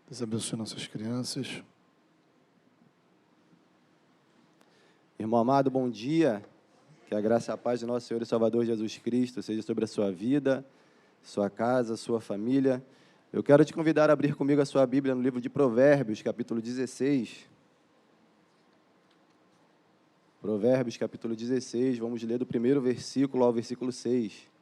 Deus abençoe nossas crianças. Irmão amado, bom dia. Que a graça e a paz do nosso Senhor e Salvador Jesus Cristo seja sobre a sua vida, sua casa, sua família. Eu quero te convidar a abrir comigo a sua Bíblia no livro de Provérbios, capítulo 16. Provérbios, capítulo 16, vamos ler do primeiro versículo ao versículo 6.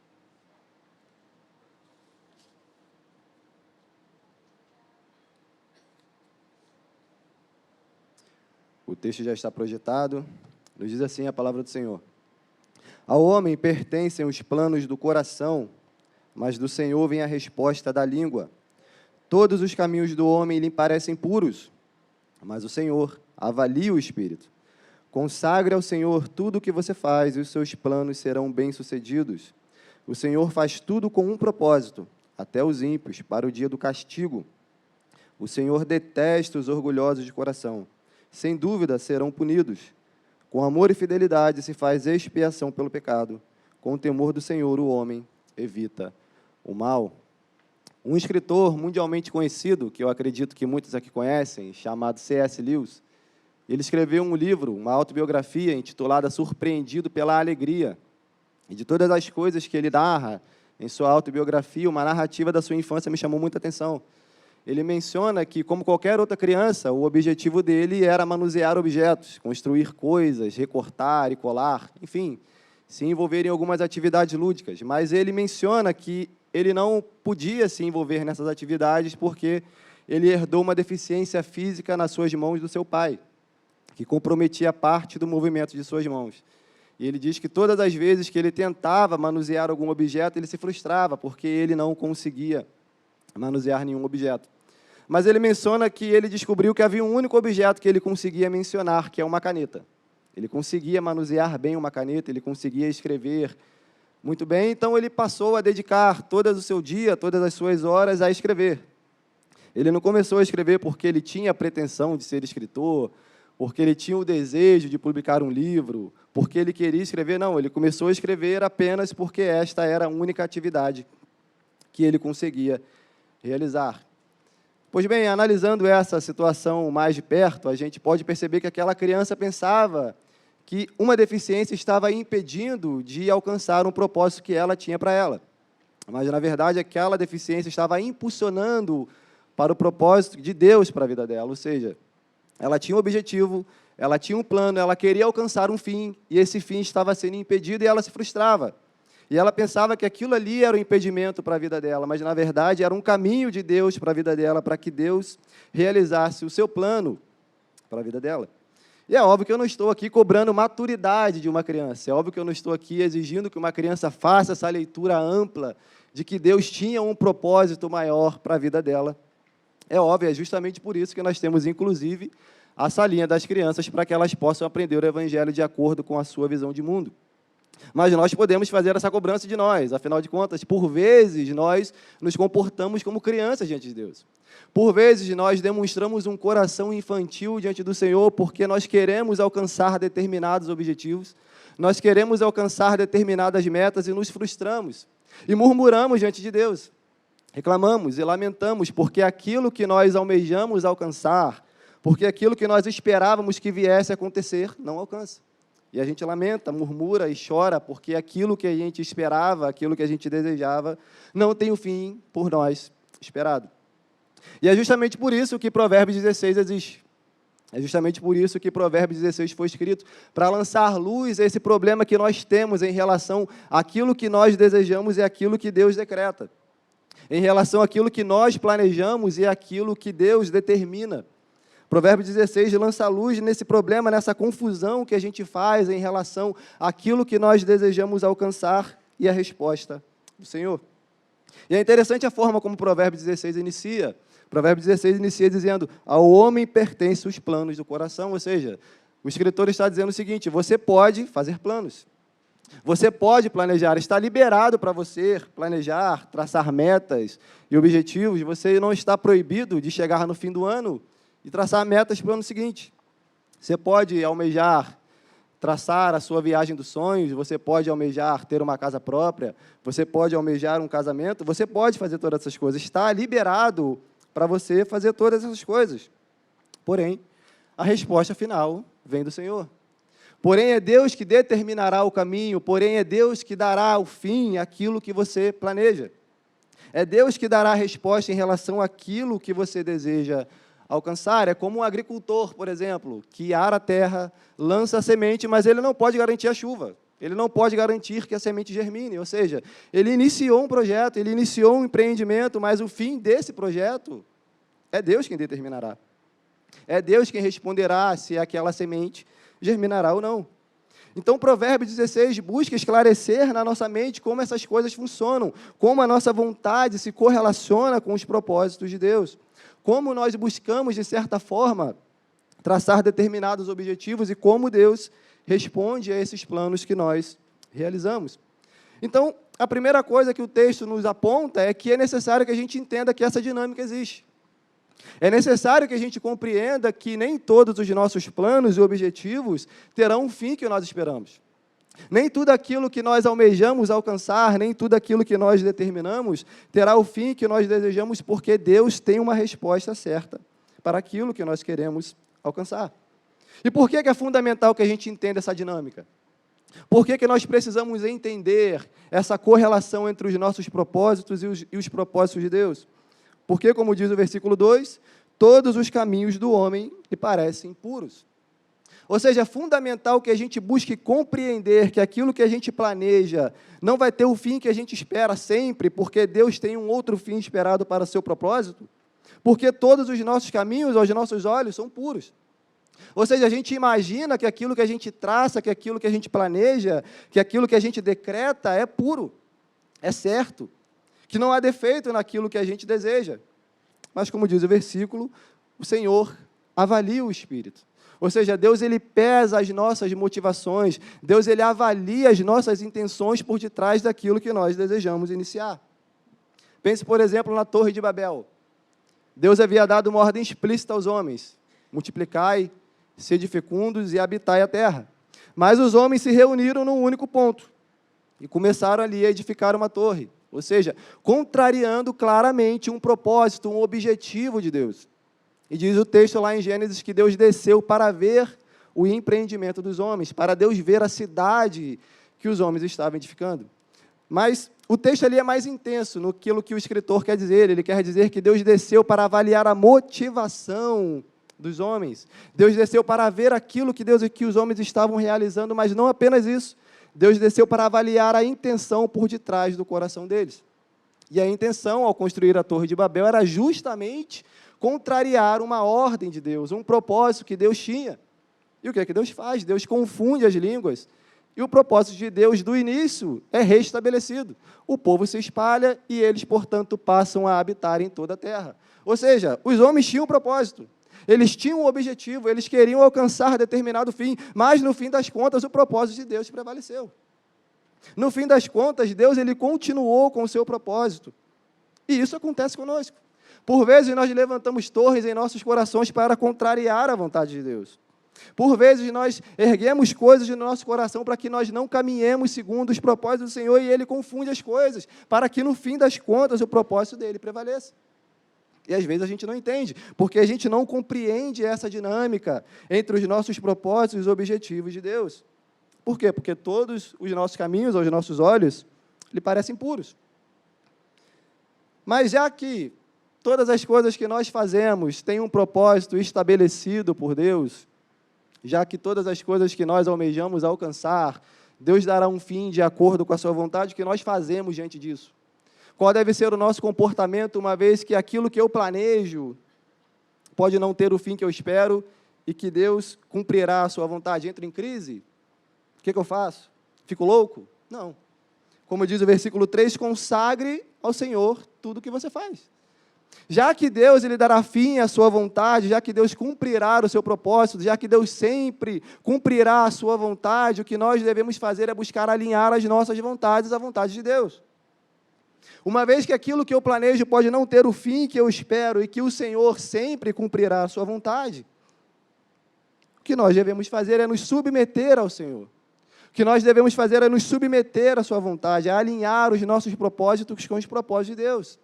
O texto já está projetado. Nos diz assim a palavra do Senhor. Ao homem pertencem os planos do coração, mas do Senhor vem a resposta da língua. Todos os caminhos do homem lhe parecem puros, mas o Senhor avalia o espírito. Consagre ao Senhor tudo o que você faz, e os seus planos serão bem-sucedidos. O Senhor faz tudo com um propósito, até os ímpios, para o dia do castigo. O Senhor detesta os orgulhosos de coração. Sem dúvida serão punidos. Com amor e fidelidade se faz expiação pelo pecado. Com o temor do Senhor, o homem evita o mal. Um escritor mundialmente conhecido, que eu acredito que muitos aqui conhecem, chamado C.S. Lewis, ele escreveu um livro, uma autobiografia, intitulada Surpreendido pela Alegria. E de todas as coisas que ele narra em sua autobiografia, uma narrativa da sua infância me chamou muita atenção. Ele menciona que, como qualquer outra criança, o objetivo dele era manusear objetos, construir coisas, recortar e colar, enfim, se envolver em algumas atividades lúdicas. Mas ele menciona que ele não podia se envolver nessas atividades porque ele herdou uma deficiência física nas suas mãos do seu pai, que comprometia parte do movimento de suas mãos. E ele diz que todas as vezes que ele tentava manusear algum objeto, ele se frustrava, porque ele não conseguia manusear nenhum objeto. Mas ele menciona que ele descobriu que havia um único objeto que ele conseguia mencionar, que é uma caneta. Ele conseguia manusear bem uma caneta, ele conseguia escrever muito bem, então ele passou a dedicar todo o seu dia, todas as suas horas a escrever. Ele não começou a escrever porque ele tinha a pretensão de ser escritor, porque ele tinha o desejo de publicar um livro, porque ele queria escrever, não, ele começou a escrever apenas porque esta era a única atividade que ele conseguia realizar. Pois bem, analisando essa situação mais de perto, a gente pode perceber que aquela criança pensava que uma deficiência estava impedindo de alcançar um propósito que ela tinha para ela. Mas, na verdade, aquela deficiência estava impulsionando para o propósito de Deus para a vida dela, ou seja, ela tinha um objetivo, ela tinha um plano, ela queria alcançar um fim, e esse fim estava sendo impedido e ela se frustrava. E ela pensava que aquilo ali era um impedimento para a vida dela, mas, na verdade, era um caminho de Deus para a vida dela, para que Deus realizasse o seu plano para a vida dela. E é óbvio que eu não estou aqui cobrando maturidade de uma criança, é óbvio que eu não estou aqui exigindo que uma criança faça essa leitura ampla de que Deus tinha um propósito maior para a vida dela. É óbvio, é justamente por isso que nós temos, inclusive, a salinha das crianças, para que elas possam aprender o Evangelho de acordo com a sua visão de mundo. Mas nós podemos fazer essa cobrança de nós, afinal de contas, por vezes nós nos comportamos como crianças diante de Deus. Por vezes nós demonstramos um coração infantil diante do Senhor porque nós queremos alcançar determinados objetivos, nós queremos alcançar determinadas metas e nos frustramos. E murmuramos diante de Deus, reclamamos e lamentamos porque aquilo que nós almejamos alcançar, porque aquilo que nós esperávamos que viesse a acontecer, não alcança. E a gente lamenta, murmura e chora, porque aquilo que a gente esperava, aquilo que a gente desejava, não tem o fim por nós esperado. E é justamente por isso que Provérbios 16 existe. É justamente por isso que Provérbios 16 foi escrito, para lançar luz a esse problema que nós temos em relação àquilo que nós desejamos e àquilo que Deus decreta. Em relação àquilo que nós planejamos e àquilo que Deus determina. Provérbios 16 lança luz nesse problema, nessa confusão que a gente faz em relação àquilo que nós desejamos alcançar e a resposta do Senhor. E é interessante a forma como Provérbios 16 inicia. Provérbios 16 inicia dizendo, ao homem pertencem os planos do coração, ou seja, o escritor está dizendo o seguinte, você pode fazer planos, você pode planejar, está liberado para você planejar, traçar metas e objetivos, você não está proibido de chegar no fim do ano e traçar metas para o ano seguinte. Você pode almejar traçar a sua viagem dos sonhos, você pode almejar ter uma casa própria, você pode almejar um casamento, você pode fazer todas essas coisas. Está liberado para você fazer todas essas coisas. Porém, a resposta final vem do Senhor. Porém, é Deus que determinará o caminho, porém, é Deus que dará o fim àquilo que você planeja. É Deus que dará a resposta em relação àquilo que você deseja alcançar. É como um agricultor, por exemplo, que ara a terra, lança a semente, mas ele não pode garantir a chuva. Ele não pode garantir que a semente germine. Ou seja, ele iniciou um projeto, ele iniciou um empreendimento, mas o fim desse projeto é Deus quem determinará. É Deus quem responderá se aquela semente germinará ou não. Então, Provérbios 16 busca esclarecer na nossa mente como essas coisas funcionam, como a nossa vontade se correlaciona com os propósitos de Deus, como nós buscamos, de certa forma, traçar determinados objetivos e como Deus responde a esses planos que nós realizamos. Então, a primeira coisa que o texto nos aponta é que é necessário que a gente entenda que essa dinâmica existe. É necessário que a gente compreenda que nem todos os nossos planos e objetivos terão um fim que nós esperamos. Nem tudo aquilo que nós almejamos alcançar, nem tudo aquilo que nós determinamos, terá o fim que nós desejamos, porque Deus tem uma resposta certa para aquilo que nós queremos alcançar. E por que é fundamental que a gente entenda essa dinâmica? Por que nós precisamos entender essa correlação entre os nossos propósitos e os propósitos de Deus? Porque, como diz o versículo 2, todos os caminhos do homem lhe parecem puros. Ou seja, é fundamental que a gente busque compreender que aquilo que a gente planeja não vai ter o fim que a gente espera sempre, porque Deus tem um outro fim esperado para o seu propósito, porque todos os nossos caminhos, aos nossos olhos, são puros. Ou seja, a gente imagina que aquilo que a gente traça, que aquilo que a gente planeja, que aquilo que a gente decreta é puro, é certo, que não há defeito naquilo que a gente deseja. Mas, como diz o versículo, o Senhor avalia o espírito. Ou seja, Deus ele pesa as nossas motivações, Deus ele avalia as nossas intenções por detrás daquilo que nós desejamos iniciar. Pense, por exemplo, na Torre de Babel. Deus havia dado uma ordem explícita aos homens: multiplicai, sede fecundos e habitai a terra. Mas os homens se reuniram num único ponto e começaram ali a edificar uma torre. Ou seja, contrariando claramente um propósito, um objetivo de Deus. E diz o texto lá em Gênesis que Deus desceu para ver o empreendimento dos homens, para Deus ver a cidade que os homens estavam edificando. Mas o texto ali é mais intenso no que o escritor quer dizer. Ele quer dizer que Deus desceu para avaliar a motivação dos homens. Deus desceu para ver aquilo que os homens estavam realizando, mas não apenas isso. Deus desceu para avaliar a intenção por detrás do coração deles. E a intenção, ao construir a Torre de Babel, era justamente contrariar uma ordem de Deus, um propósito que Deus tinha. E o que é que Deus faz? Deus confunde as línguas. E o propósito de Deus do início é restabelecido. O povo se espalha e eles, portanto, passam a habitar em toda a terra. Ou seja, os homens tinham um propósito. Eles tinham um objetivo, eles queriam alcançar determinado fim, mas, no fim das contas, o propósito de Deus prevaleceu. No fim das contas, Deus ele continuou com o seu propósito. E isso acontece conosco. Por vezes, nós levantamos torres em nossos corações para contrariar a vontade de Deus. Por vezes, nós erguemos coisas no nosso coração para que nós não caminhemos segundo os propósitos do Senhor, e Ele confunde as coisas, para que, no fim das contas, o propósito dele prevaleça. E, às vezes, a gente não entende, porque a gente não compreende essa dinâmica entre os nossos propósitos e os objetivos de Deus. Por quê? Porque todos os nossos caminhos, aos nossos olhos, lhe parecem puros. Mas, já que todas as coisas que nós fazemos têm um propósito estabelecido por Deus, já que todas as coisas que nós almejamos alcançar, Deus dará um fim de acordo com a sua vontade, o que nós fazemos diante disso? Qual deve ser o nosso comportamento, uma vez que aquilo que eu planejo pode não ter o fim que eu espero e que Deus cumprirá a sua vontade? Entro em crise? O que eu faço? Fico louco? Não. Como diz o versículo 3, consagre ao Senhor tudo o que você faz. Já que Deus ele dará fim à sua vontade, já que Deus cumprirá o seu propósito, já que Deus sempre cumprirá a sua vontade, o que nós devemos fazer é buscar alinhar as nossas vontades à vontade de Deus. Uma vez que aquilo que eu planejo pode não ter o fim que eu espero e que o Senhor sempre cumprirá a sua vontade, o que nós devemos fazer é nos submeter ao Senhor. O que nós devemos fazer é nos submeter à sua vontade, é alinhar os nossos propósitos com os propósitos de Deus.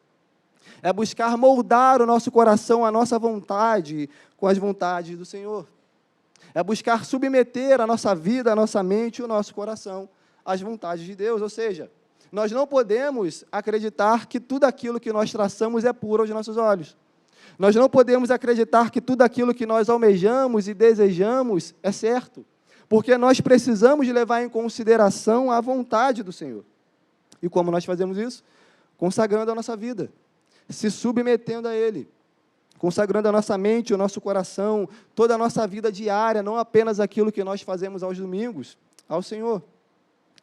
É buscar moldar o nosso coração, a nossa vontade, com as vontades do Senhor. É buscar submeter a nossa vida, a nossa mente e o nosso coração às vontades de Deus. Ou seja, nós não podemos acreditar que tudo aquilo que nós traçamos é puro aos nossos olhos. Nós não podemos acreditar que tudo aquilo que nós almejamos e desejamos é certo, porque nós precisamos de levar em consideração a vontade do Senhor. E como nós fazemos isso? Consagrando a nossa vida, se submetendo a Ele, consagrando a nossa mente, o nosso coração, toda a nossa vida diária, não apenas aquilo que nós fazemos aos domingos, ao Senhor.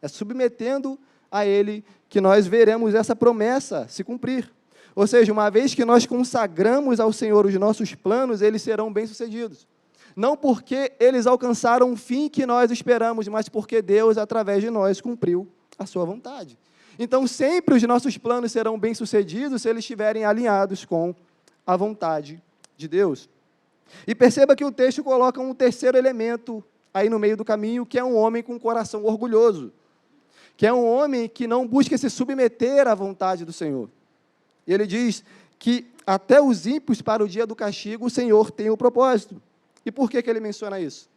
É submetendo a Ele que nós veremos essa promessa se cumprir. Ou seja, uma vez que nós consagramos ao Senhor os nossos planos, eles serão bem-sucedidos. Não porque eles alcançaram o fim que nós esperamos, mas porque Deus, através de nós, cumpriu a sua vontade. Então, sempre os nossos planos serão bem-sucedidos se eles estiverem alinhados com a vontade de Deus. E perceba que o texto coloca um terceiro elemento aí no meio do caminho, que é um homem com um coração orgulhoso, que é um homem que não busca se submeter à vontade do Senhor. E ele diz que até os ímpios para o dia do castigo o Senhor tem o propósito. E por que ele menciona isso?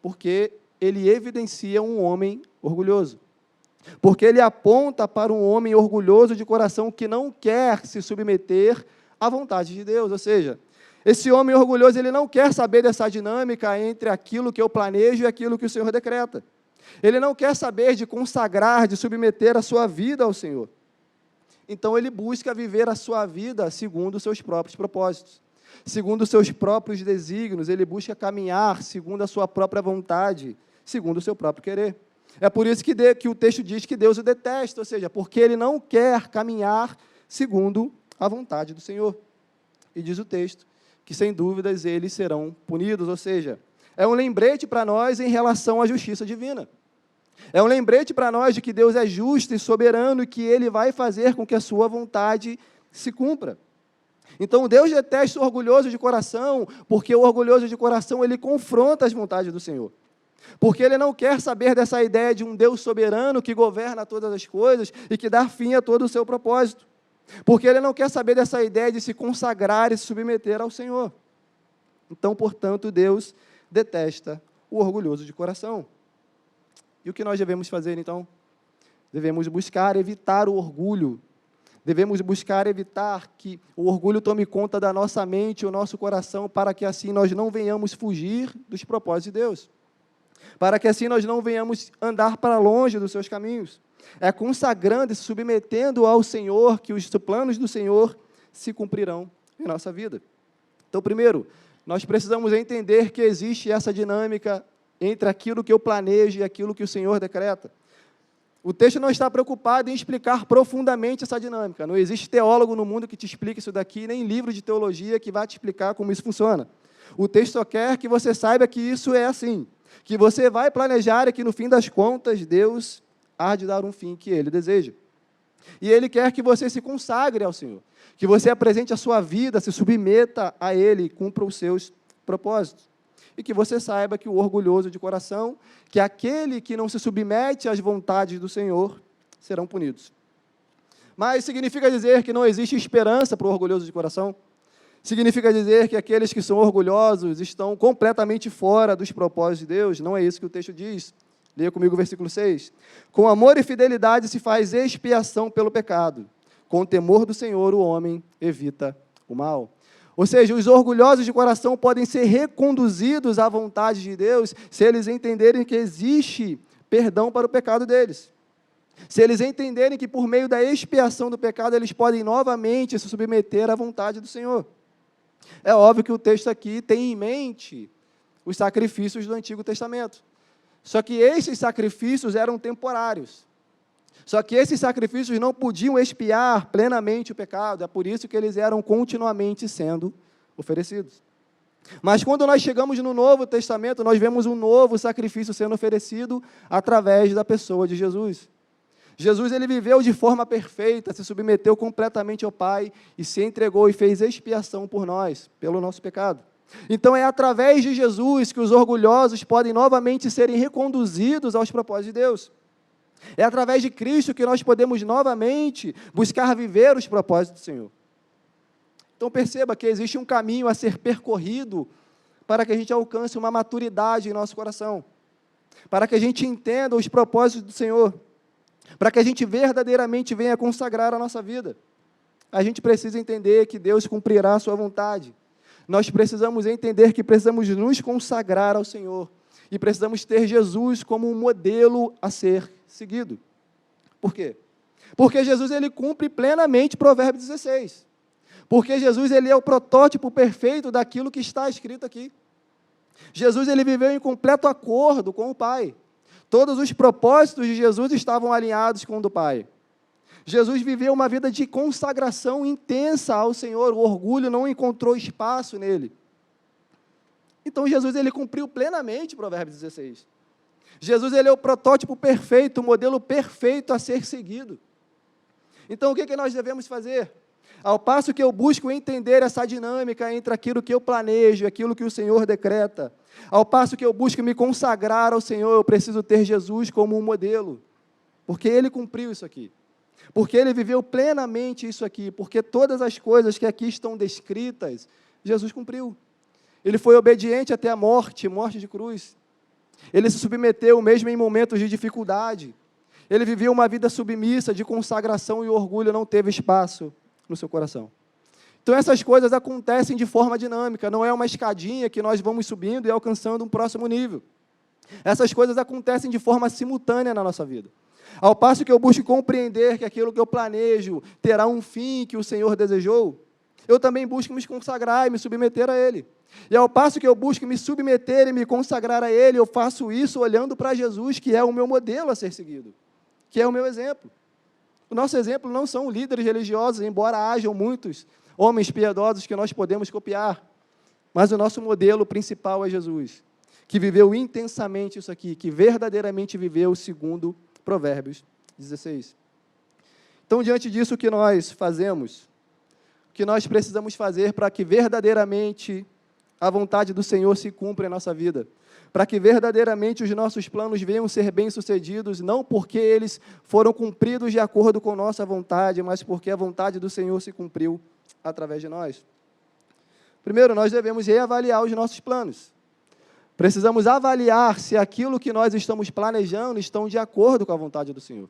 Porque ele evidencia um homem orgulhoso. Porque ele aponta para um homem orgulhoso de coração que não quer se submeter à vontade de Deus. Ou seja, esse homem orgulhoso, ele não quer saber dessa dinâmica entre aquilo que eu planejo e aquilo que o Senhor decreta. Ele não quer saber de consagrar, de submeter a sua vida ao Senhor. Então, ele busca viver a sua vida segundo os seus próprios propósitos, segundo os seus próprios desígnios, ele busca caminhar segundo a sua própria vontade, segundo o seu próprio querer. É por isso que o texto diz que Deus o detesta, ou seja, porque ele não quer caminhar segundo a vontade do Senhor. E diz o texto que, sem dúvidas, eles serão punidos, ou seja, é um lembrete para nós em relação à justiça divina. É um lembrete para nós de que Deus é justo e soberano e que Ele vai fazer com que a sua vontade se cumpra. Então, Deus detesta o orgulhoso de coração, porque o orgulhoso de coração, ele confronta as vontades do Senhor. Porque ele não quer saber dessa ideia de um Deus soberano que governa todas as coisas e que dá fim a todo o seu propósito. Porque ele não quer saber dessa ideia de se consagrar e se submeter ao Senhor. Então, portanto, Deus detesta o orgulhoso de coração. E o que nós devemos fazer, então? Devemos buscar evitar o orgulho. Devemos buscar evitar que o orgulho tome conta da nossa mente, o nosso coração, para que assim nós não venhamos fugir dos propósitos de Deus. Para que assim nós não venhamos andar para longe dos seus caminhos. É consagrando e se submetendo ao Senhor que os planos do Senhor se cumprirão em nossa vida. Então, primeiro, nós precisamos entender que existe essa dinâmica entre aquilo que eu planejo e aquilo que o Senhor decreta. O texto não está preocupado em explicar profundamente essa dinâmica. Não existe teólogo no mundo que te explique isso daqui, nem livro de teologia que vai te explicar como isso funciona. O texto só quer que você saiba que isso é assim, que você vai planejar e que, no fim das contas, Deus há de dar um fim que Ele deseja. E Ele quer que você se consagre ao Senhor, que você apresente a sua vida, se submeta a Ele e cumpra os seus propósitos. E que você saiba que o orgulhoso de coração, que aquele que não se submete às vontades do Senhor, serão punidos. Mas significa dizer que não existe esperança para o orgulhoso de coração? Significa dizer que aqueles que são orgulhosos estão completamente fora dos propósitos de Deus? Não é isso que o texto diz. Leia comigo o versículo 6. Com amor e fidelidade se faz expiação pelo pecado. Com o temor do Senhor o homem evita o mal. Ou seja, os orgulhosos de coração podem ser reconduzidos à vontade de Deus se eles entenderem que existe perdão para o pecado deles. Se eles entenderem que por meio da expiação do pecado eles podem novamente se submeter à vontade do Senhor. É óbvio que o texto aqui tem em mente os sacrifícios do Antigo Testamento. Só que esses sacrifícios eram temporários. Só que esses sacrifícios não podiam expiar plenamente o pecado, é por isso que eles eram continuamente sendo oferecidos. Mas quando nós chegamos no Novo Testamento, nós vemos um novo sacrifício sendo oferecido através da pessoa de Jesus. Jesus, ele viveu de forma perfeita, se submeteu completamente ao Pai e se entregou e fez expiação por nós, pelo nosso pecado. Então é através de Jesus que os orgulhosos podem novamente serem reconduzidos aos propósitos de Deus. É através de Cristo que nós podemos novamente buscar viver os propósitos do Senhor. Então perceba que existe um caminho a ser percorrido para que a gente alcance uma maturidade em nosso coração, para que a gente entenda os propósitos do Senhor, para que a gente verdadeiramente venha consagrar a nossa vida. A gente precisa entender que Deus cumprirá a sua vontade. Nós precisamos entender que precisamos nos consagrar ao Senhor e precisamos ter Jesus como um modelo a ser seguido. Por quê? Porque Jesus ele cumpre plenamente Provérbios 16. Porque Jesus ele é o protótipo perfeito daquilo que está escrito aqui. Jesus ele viveu em completo acordo com o Pai. Todos os propósitos de Jesus estavam alinhados com o do Pai. Jesus viveu uma vida de consagração intensa ao Senhor, o orgulho não encontrou espaço nele. Então Jesus ele cumpriu plenamente Provérbios 16. Jesus ele é o protótipo perfeito, o modelo perfeito a ser seguido. Então o que nós devemos fazer? Ao passo que eu busco entender essa dinâmica entre aquilo que eu planejo e aquilo que o Senhor decreta, ao passo que eu busco me consagrar ao Senhor, eu preciso ter Jesus como um modelo, porque Ele cumpriu isso aqui, porque Ele viveu plenamente isso aqui, porque todas as coisas que aqui estão descritas, Jesus cumpriu. Ele foi obediente até a morte de cruz. Ele se submeteu mesmo em momentos de dificuldade. Ele viveu uma vida submissa, de consagração, e o orgulho não teve espaço no seu coração. Então essas coisas acontecem de forma dinâmica, não é uma escadinha que nós vamos subindo e alcançando um próximo nível. Essas coisas acontecem de forma simultânea na nossa vida. Ao passo que eu busco compreender que aquilo que eu planejo terá um fim que o Senhor desejou, eu também busco me consagrar e me submeter a Ele. E ao passo que eu busco me submeter e me consagrar a Ele, eu faço isso olhando para Jesus, que é o meu modelo a ser seguido, que é o meu exemplo. O nosso exemplo não são líderes religiosos, embora hajam muitos homens piedosos que nós podemos copiar, mas o nosso modelo principal é Jesus, que viveu intensamente isso aqui, que verdadeiramente viveu segundo Provérbios 16. Então, diante disso, o que nós fazemos? O que nós precisamos fazer para que verdadeiramente a vontade do Senhor se cumpra em nossa vida? Para que verdadeiramente os nossos planos venham ser bem-sucedidos, não porque eles foram cumpridos de acordo com nossa vontade, mas porque a vontade do Senhor se cumpriu através de nós. Primeiro, nós devemos reavaliar os nossos planos. Precisamos avaliar se aquilo que nós estamos planejando estão de acordo com a vontade do Senhor.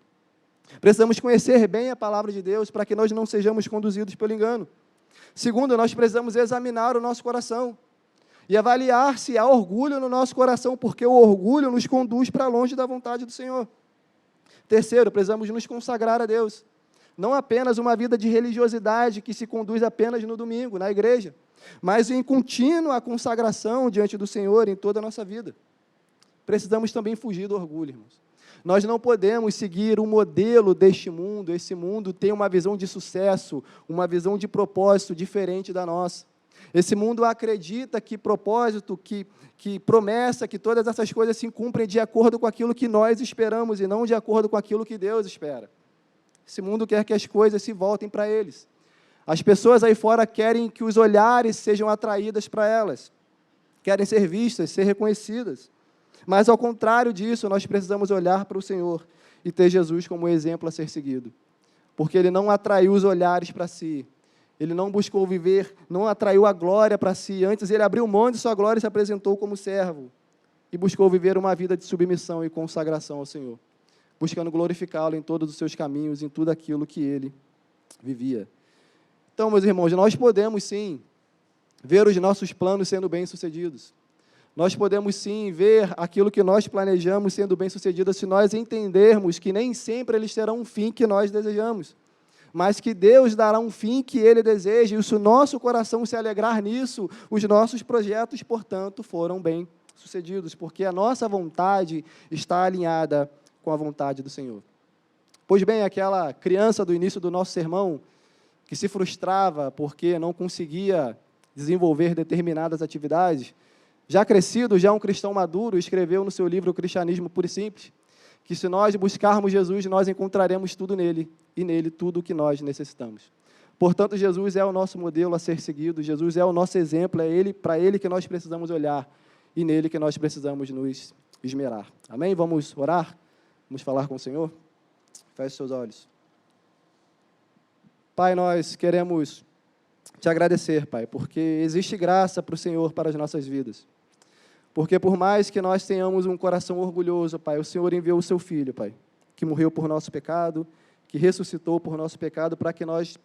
Precisamos conhecer bem a palavra de Deus para que nós não sejamos conduzidos pelo engano. Segundo, nós precisamos examinar o nosso coração e avaliar se há orgulho no nosso coração, porque o orgulho nos conduz para longe da vontade do Senhor. Terceiro, precisamos nos consagrar a Deus. Não apenas uma vida de religiosidade que se conduz apenas no domingo, na igreja, mas em contínua consagração diante do Senhor em toda a nossa vida. Precisamos também fugir do orgulho, irmãos. Nós não podemos seguir o modelo deste mundo. Esse mundo tem uma visão de sucesso, uma visão de propósito diferente da nossa. Esse mundo acredita que propósito, que promessa, que todas essas coisas se cumprem de acordo com aquilo que nós esperamos e não de acordo com aquilo que Deus espera. Esse mundo quer que as coisas se voltem para eles. As pessoas aí fora querem que os olhares sejam atraídas para elas, querem ser vistas, ser reconhecidas. Mas, ao contrário disso, nós precisamos olhar para o Senhor e ter Jesus como exemplo a ser seguido. Porque Ele não atraiu os olhares para si, Ele não buscou viver, não atraiu a glória para si. Antes, Ele abriu mão de sua glória e se apresentou como servo. E buscou viver uma vida de submissão e consagração ao Senhor, buscando glorificá-lo em todos os seus caminhos, em tudo aquilo que Ele vivia. Então, meus irmãos, nós podemos, sim, ver os nossos planos sendo bem-sucedidos. Nós podemos, sim, ver aquilo que nós planejamos sendo bem-sucedido se nós entendermos que nem sempre eles terão um fim que nós desejamos, mas que Deus dará um fim que Ele deseja, e se o nosso coração se alegrar nisso, os nossos projetos, portanto, foram bem-sucedidos, porque a nossa vontade está alinhada com a vontade do Senhor. Pois bem, aquela criança do início do nosso sermão, que se frustrava porque não conseguia desenvolver determinadas atividades, já crescido, já um cristão maduro, escreveu no seu livro O Cristianismo Puro e Simples, que se nós buscarmos Jesus, nós encontraremos tudo nele, e nele tudo o que nós necessitamos. Portanto, Jesus é o nosso modelo a ser seguido, Jesus é o nosso exemplo, é para Ele que nós precisamos olhar, e nele que nós precisamos nos esmerar. Amém? Vamos orar? Vamos falar com o Senhor? Feche seus olhos. Pai, nós queremos te agradecer, Pai, porque existe graça para o Senhor para as nossas vidas. Porque por mais que nós tenhamos um coração orgulhoso, Pai, o Senhor enviou o seu Filho, Pai, que morreu por nosso pecado, que ressuscitou por nosso pecado, para que nós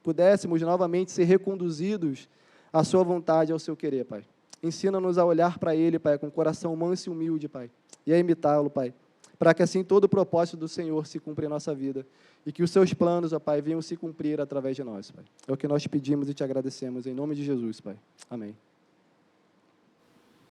pudéssemos novamente ser reconduzidos à sua vontade, ao seu querer, Pai. Ensina-nos a olhar para Ele, Pai, com um coração manso e humilde, Pai, e a imitá-lo, Pai, para que assim todo o propósito do Senhor se cumpra em nossa vida e que os seus planos, ó Pai, venham se cumprir através de nós, Pai. É o que nós pedimos e te agradecemos, em nome de Jesus, Pai. Amém.